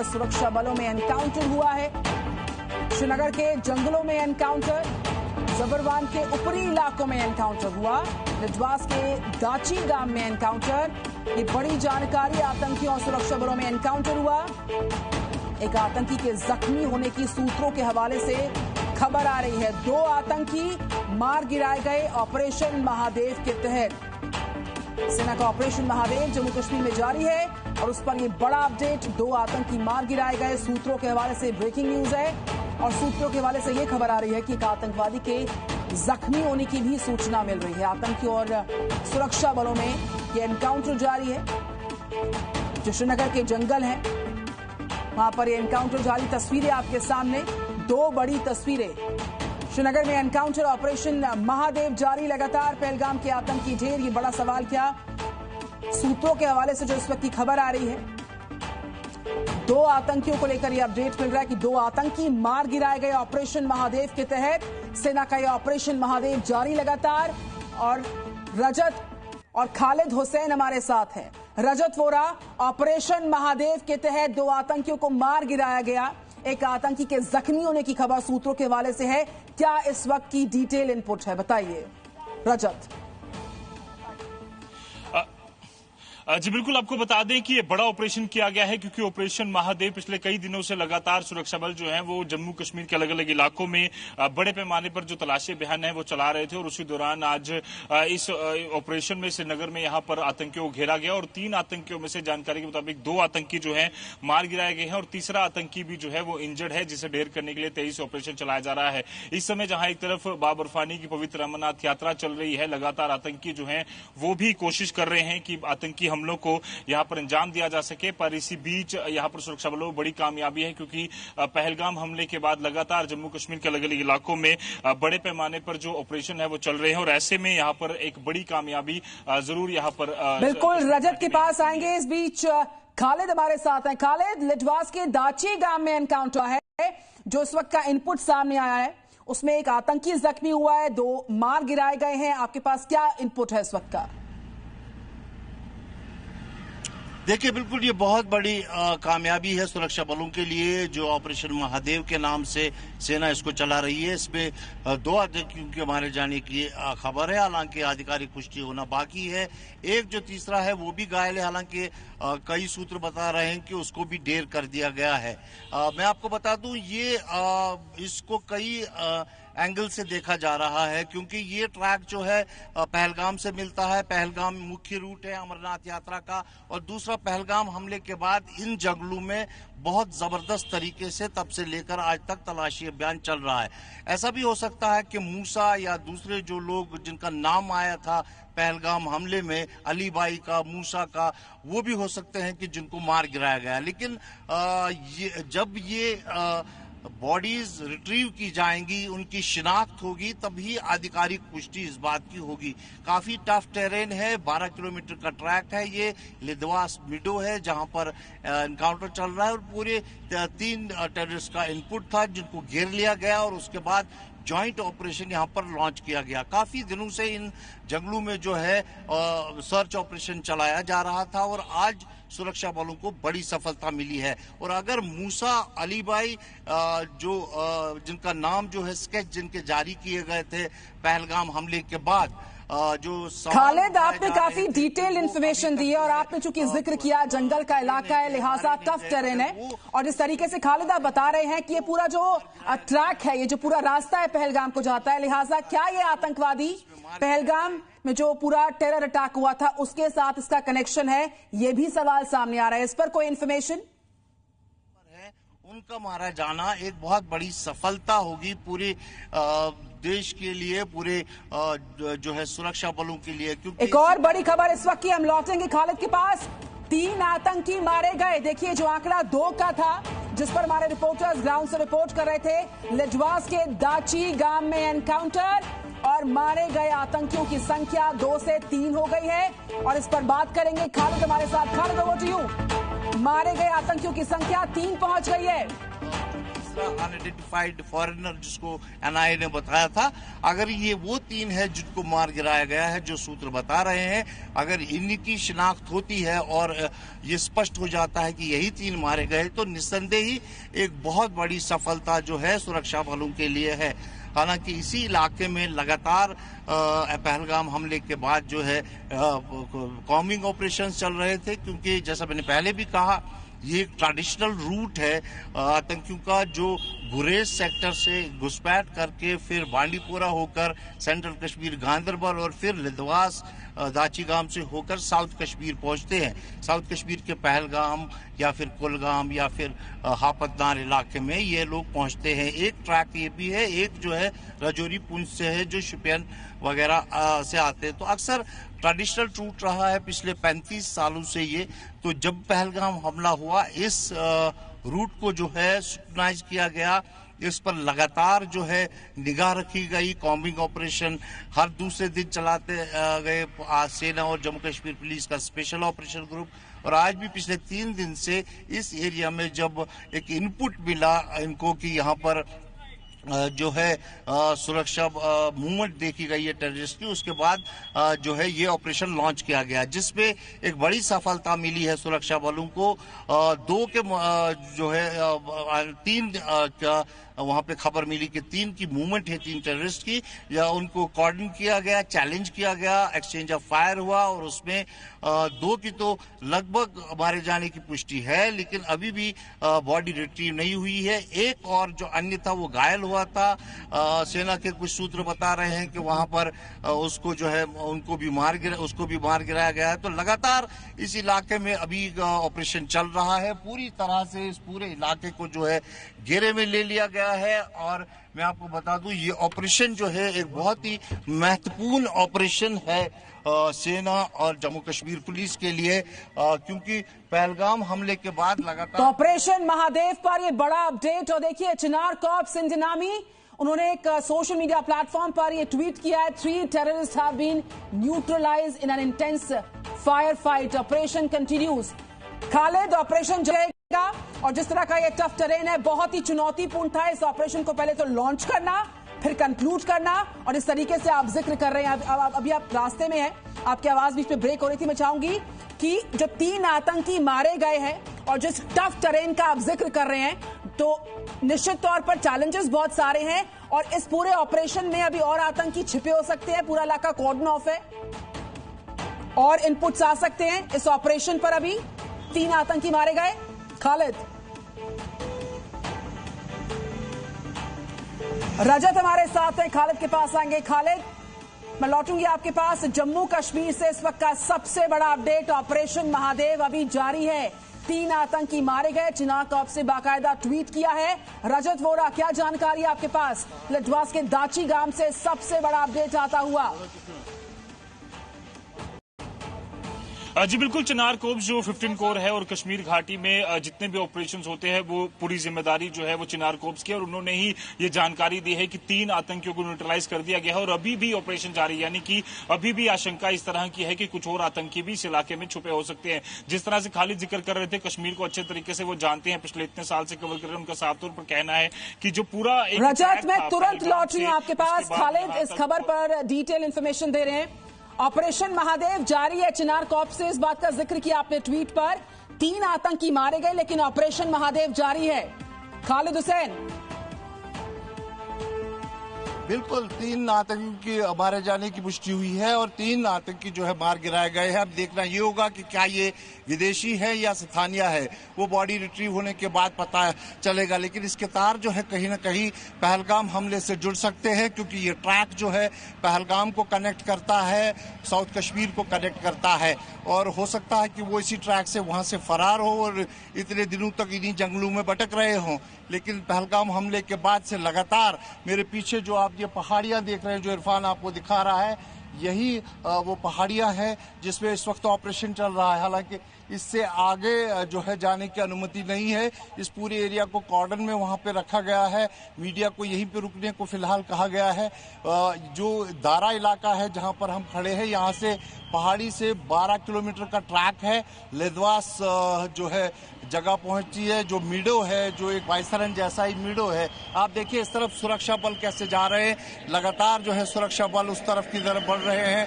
और सुरक्षा बलों में एनकाउंटर हुआ है। श्रीनगर के जंगलों में एनकाउंटर, जबरवान के ऊपरी इलाकों में एनकाउंटर हुआ, लिटवास के दाची गांव में एनकाउंटर। ये बड़ी जानकारी, आतंकियों और सुरक्षा बलों में एनकाउंटर हुआ। एक आतंकी के जख्मी होने की सूत्रों के हवाले से खबर आ रही है। 2 आतंकी मार गिराए गए ऑपरेशन महादेव के तहत। सेना का ऑपरेशन महादेव जम्मू कश्मीर में जारी है और उस पर यह बड़ा अपडेट। 2 आतंकी मार गिराए गए, सूत्रों के हवाले से ब्रेकिंग न्यूज है और सूत्रों के हवाले से यह खबर आ रही है कि एक आतंकवादी के जख्मी होने की भी सूचना मिल रही है। आतंकी और सुरक्षा बलों में यह एनकाउंटर जारी है। जो श्रीनगर के जंगल हैं वहां पर यह एनकाउंटर जारी। तस्वीरें आपके सामने, 2 बड़ी तस्वीरें। श्रीनगर में एनकाउंटर ऑपरेशन महादेव जारी लगातार। पहलगाम के आतंकी ढेर, ये बड़ा सवाल क्या? सूत्रों के हवाले से जो इस वक्त की खबर आ रही है, 2 आतंकियों को लेकर यह अपडेट मिल रहा है कि 2 आतंकी मार गिराए गए ऑपरेशन महादेव के तहत। सेना का यह ऑपरेशन महादेव जारी लगातार। और रजत और खालिद हुसैन हमारे साथ हैं। रजत वोरा, ऑपरेशन महादेव के तहत 2 आतंकियों को मार गिराया गया। एक आतंकी के जख्मी होने की खबर सूत्रों के हवाले से है। क्या इस वक्त की डिटेल इनपुट है, बताइए रजत। जी बिल्कुल, आपको बता दें कि ये बड़ा ऑपरेशन किया गया है क्योंकि ऑपरेशन महादेव पिछले कई दिनों से लगातार सुरक्षा बल जो है वो जम्मू कश्मीर के अलग अलग इलाकों में बड़े पैमाने पर जो तलाशी अभियान है वो चला रहे थे। और उसी दौरान आज इस ऑपरेशन में श्रीनगर में यहाँ पर आतंकियों को घेरा गया और 3 आतंकियों में से जानकारी के मुताबिक 2 आतंकी जो है मार गिराए गए हैं और तीसरा आतंकी भी जो है वो इंजर्ड है, जिसे ढेर करने के लिए 23 ऑपरेशन चलाया जा रहा है। इस समय जहां एक तरफ बाबरफानी की पवित्र अमरनाथ यात्रा चल रही है, लगातार आतंकी जो है वो भी कोशिश कर रहे हैं कि आतंकी हमलों को यहां पर अंजाम दिया जा सके। पर इसी बीच यहां पर सुरक्षा बलों को बड़ी कामयाबी है क्योंकि पहलगाम हमले के बाद लगातार जम्मू कश्मीर के अलग अलग इलाकों में बड़े पैमाने पर जो ऑपरेशन है वो चल रहे हैं और ऐसे में यहां पर एक बड़ी कामयाबी जरूर यहां पर। बिल्कुल, रजत के पास आएंगे। इस बीच खालिद हमारे साथ हैं। खालिद, लिटवास के दाची गांव में एनकाउंटर है, जो इस वक्त का इनपुट सामने आया है उसमें एक आतंकी जख्मी हुआ है, 2 मार गिराए गए हैं। आपके पास क्या इनपुट है इस वक्त का? देखिए, बिल्कुल ये बहुत बड़ी कामयाबी है सुरक्षा बलों के लिए जो ऑपरेशन महादेव के नाम से सेना इसको चला रही है। इसमें 2 आतंकियों के मारे जाने की खबर है, हालांकि आधिकारिक पुष्टि होना बाकी है। एक जो तीसरा है वो भी घायल है, हालांकि कई सूत्र बता रहे हैं कि उसको भी ढेर कर दिया गया है। मैं आपको बता दूं ये इसको कई एंगल से देखा जा रहा है क्योंकि ये ट्रैक जो है पहलगाम से मिलता है। पहलगाम मुख्य रूट है अमरनाथ यात्रा का और दूसरा पहलगाम हमले के बाद इन जंगलों में बहुत जबरदस्त तरीके से तब से लेकर आज तक तलाशी अभियान चल रहा है। ऐसा भी हो सकता है कि मूसा या दूसरे जो लोग जिनका नाम आया था पहलगाम हमले में, अली भाई का, मूसा का, वो भी हो सकते हैं कि जिनको मार गिराया गया। लेकिन जब ये बॉडीज रिट्रीव की जाएंगी, उनकी शिनाख्त होगी, तभी आधिकारिक पुष्टि इस बात की होगी। काफी टफ टेरेन है, 12 किलोमीटर का ट्रैक है। ये लिटवास मिडो है जहां पर एनकाउंटर चल रहा है और पूरे 3 टेररिस्ट का इनपुट था जिनको घेर लिया गया और उसके बाद जॉइंट ऑपरेशन यहां पर लॉन्च किया गया। काफी दिनों से इन जंगलों में जो है सर्च ऑपरेशन चलाया जा रहा था और आज सुरक्षा बलों को बड़ी सफलता मिली है। और अगर मूसा, अली भाई जिनका नाम जो है स्केच जिनके जारी किए गए थे पहलगाम हमले के बाद, जो खालिद, आपने काफी डिटेल इंफॉर्मेशन दी है और आपने चूंकि जिक्र किया जंगल का इलाका है, लिहाजा टफ टेरेन है और जिस तरीके से खालिद आप बता रहे हैं कि ये पूरा जो ट्रैक है, ये जो पूरा रास्ता है पहलगाम को जाता है, लिहाजा क्या ये आतंकवादी पहलगाम में जो पूरा टेरर अटैक हुआ था उसके साथ इसका कनेक्शन है, ये भी सवाल सामने आ रहा है। इस पर कोई इन्फॉर्मेशन? उनका मारा जाना एक बहुत बड़ी सफलता होगी पूरे देश के लिए, पूरे जो है सुरक्षा बलों के लिए। क्योंकि एक और बड़ी खबर इस वक्त की, हम लौटेंगे खालिद के पास। 3 आतंकी मारे गए। देखिए जो आंकड़ा 2 का था जिस पर हमारे रिपोर्टर्स ग्राउंड से रिपोर्ट कर रहे थे, लिटवास के दाची गांव में एनकाउंटर और मारे गए आतंकियों की संख्या 2 से 3 हो गई है और इस पर बात करेंगे। खालिद हमारे साथ। Khalid, over to you. मारे गए आतंकियों की संख्या 3 पहुंच गई है। तीसरा अनआइडेंटिफाइड फॉरेनर जिसको एनआईए ने बताया था। अगर ये वो 3 है जिनको मार गिराया गया है, जो सूत्र बता रहे हैं, अगर इनकी शिनाख्त होती है और ये स्पष्ट हो जाता है कि यही 3 मारे गए, तो निस्संदेह ही एक बहुत बड़ी सफलता जो है सुरक्षा बलों के लिए है। हालांकि इसी इलाके में लगातार पहलगाम हमले के बाद जो है कॉम्बिंग ऑपरेशन चल रहे थे, क्योंकि जैसा मैंने पहले भी कहा, ये एक ट्रेडिशनल रूट है आतंकियों का, जो गुरेज सेक्टर से घुसपैठ करके फिर बांडीपोरा होकर सेंट्रल कश्मीर गांदरबल और फिर लिदवास दाचीगाम से होकर साउथ कश्मीर पहुंचते हैं। साउथ कश्मीर के पहलगाम या फिर कुलगाम या फिर हापतनार इलाके में ये लोग पहुंचते हैं। एक ट्रैक ये भी है, एक जो है राजौरी पुंछ से है, जो शुपियन वगैरह से आते हैं। तो अक्सर ट्रेडिशनल रूट रहा है पिछले 35 सालों से ये। तो जब पहलगाम हमला हुआ, इस रूट को जो है स्क्रूटनाइज किया गया, इस पर लगातार जो है निगाह रखी गई। कॉम्बिंग ऑपरेशन हर दूसरे दिन चलाते गए सेना और जम्मू कश्मीर पुलिस का स्पेशल ऑपरेशन ग्रुप। और आज भी पिछले 3 दिन से इस एरिया में जब एक इनपुट मिला इनको कि यहाँ पर जो है सुरक्षा मूवमेंट देखी गई है टेररिस्ट की, उसके बाद जो है ये ऑपरेशन लॉन्च किया गया, जिसमें एक बड़ी सफलता मिली है सुरक्षा बलों को। 2 के जो है 3 का वहां पे खबर मिली कि 3 की मूवमेंट है, 3 टेररिस्ट की, या उनको कॉर्डन किया गया, चैलेंज किया गया, एक्सचेंज ऑफ फायर हुआ और उसमें 2 की तो लगभग मारे जाने की पुष्टि है, लेकिन अभी भी बॉडी रिट्रीव नहीं हुई है। एक और जो अन्य था वो घायल हुआ था। सेना के कुछ सूत्र बता रहे हैं कि वहां पर उसको जो है उसको भी मार गिराया गया है। तो लगातार इस इलाके में अभी ऑपरेशन चल रहा है। पूरी तरह से इस पूरे इलाके को जो है घेरे में ले लिया गया है। और मैं आपको बता दूं, ये ऑपरेशन जो है एक बहुत ही महत्वपूर्ण ऑपरेशन है सेना और जम्मू कश्मीर पुलिस के लिए, क्योंकि पहलगाम हमले के बाद लगातार तो ऑपरेशन महादेव पर ये बड़ा अपडेट। और देखिए, चिनार कॉर्प्स इंडियानामी, उन्होंने एक सोशल मीडिया प्लेटफॉर्म पर ये ट्वीट किया है, 3 terrorist have been neutralised in an intense fire fight, operation continues. Khalid, operation चलेगा और जिस तरह का ये टफ टेरेन है, बहुत ही चुनौतीपूर्ण था इस ऑपरेशन को पहले तो लॉन्च करना, फिर कंक्लूड करना। और इस तरीके से आप जिक्र कर रहे हैं, अभी आप रास्ते में हैं, आपकी आवाज बीच में ब्रेक हो रही थी। मैं चाहूंगी कि जो 3 आतंकी मारे गए हैं और जिस टफ टेरेन का आप जिक्र कर रहे हैं, तो निश्चित तौर पर चैलेंजेस बहुत सारे हैं और इस पूरे ऑपरेशन में अभी और आतंकी छिपे हो सकते हैं। पूरा इलाका कॉर्डन ऑफ है और इनपुट्स आ सकते हैं इस ऑपरेशन पर। अभी 3 आतंकी मारे गए। खालिद, रजत हमारे साथ हैं, खालिद के पास आएंगे। खालिद, मैं लौटूंगी आपके पास। जम्मू कश्मीर से इस वक्त का सबसे बड़ा अपडेट, ऑपरेशन महादेव अभी जारी है। 3 आतंकी मारे गए, चिनार कॉर्प्स से बाकायदा ट्वीट किया है। रजत वोरा, क्या जानकारी आपके पास? लिदवास के दाची गांव से सबसे बड़ा अपडेट आता हुआ। जी बिल्कुल, चिनार कॉर्प्स जो 15 कोर है और कश्मीर घाटी में जितने भी ऑपरेशंस होते हैं वो पूरी जिम्मेदारी जो है वो चिनार कॉर्प्स की है। और उन्होंने ही ये जानकारी दी है कि 3 आतंकियों को न्यूट्रलाइज कर दिया गया है और अभी भी ऑपरेशन जारी है, यानी कि अभी भी आशंका इस तरह की है कि कुछ और आतंकी भी इस इलाके में छुपे हो सकते हैं। जिस तरह से खालिद जिक्र कर रहे थे, कश्मीर को अच्छे तरीके से वो जानते हैं, पिछले इतने साल से कवर कर रहे हैं। उनका साफ तौर पर कहना है कि जो पूरा रजत, मैं तुरंत लौट रही हूं आपके पास। खालिद इस खबर पर डिटेल इंफॉर्मेशन दे रहे हैं। ऑपरेशन महादेव जारी है चिनार कॉर्प्स से, इस बात का जिक्र किया आपने ट्वीट पर। 3 आतंकी मारे गए लेकिन ऑपरेशन महादेव जारी है। खालिद हुसैन, बिल्कुल 3 आतंकी की मारे जाने की पुष्टि हुई है और 3 आतंकी जो है मार गिराए गए हैं। अब देखना ये होगा कि क्या ये विदेशी है या स्थानीय है, वो बॉडी रिट्रीव होने के बाद पता चलेगा। लेकिन इसके तार जो है कहीं ना कहीं पहलगाम हमले से जुड़ सकते हैं, क्योंकि ये ट्रैक जो है पहलगाम को कनेक्ट करता है, साउथ कश्मीर को कनेक्ट करता है। और हो सकता है कि वो इसी ट्रैक से वहां से फरार हो और इतने दिनों तक इन्हीं जंगलों में भटक रहे हों। लेकिन पहलगाम हमले के बाद से लगातार, मेरे पीछे जो आप ये पहाड़ियां देख रहे हैं, जो इरफान आपको दिखा रहा है, यही वो पहाड़ियां हैं जिसमें इस वक्त ऑपरेशन चल रहा है। हालांकि इससे आगे जो है जाने की अनुमति नहीं है। इस पूरे एरिया को कॉर्डन में वहां पे रखा गया है। मीडिया को यहीं पे रुकने को फिलहाल कहा गया है। जो दारा इलाका है जहां पर हम खड़े हैं, यहाँ से पहाड़ी से 12 किलोमीटर का ट्रैक है। लेदवास जो है जगह पहुंची है, जो मीडो है, जो एक वाइसरन जैसा ही मीडो है। आप देखिए इस तरफ सुरक्षा बल कैसे जा रहे हैं, लगातार जो है सुरक्षा बल उस तरफ की तरफ बढ़ रहे हैं।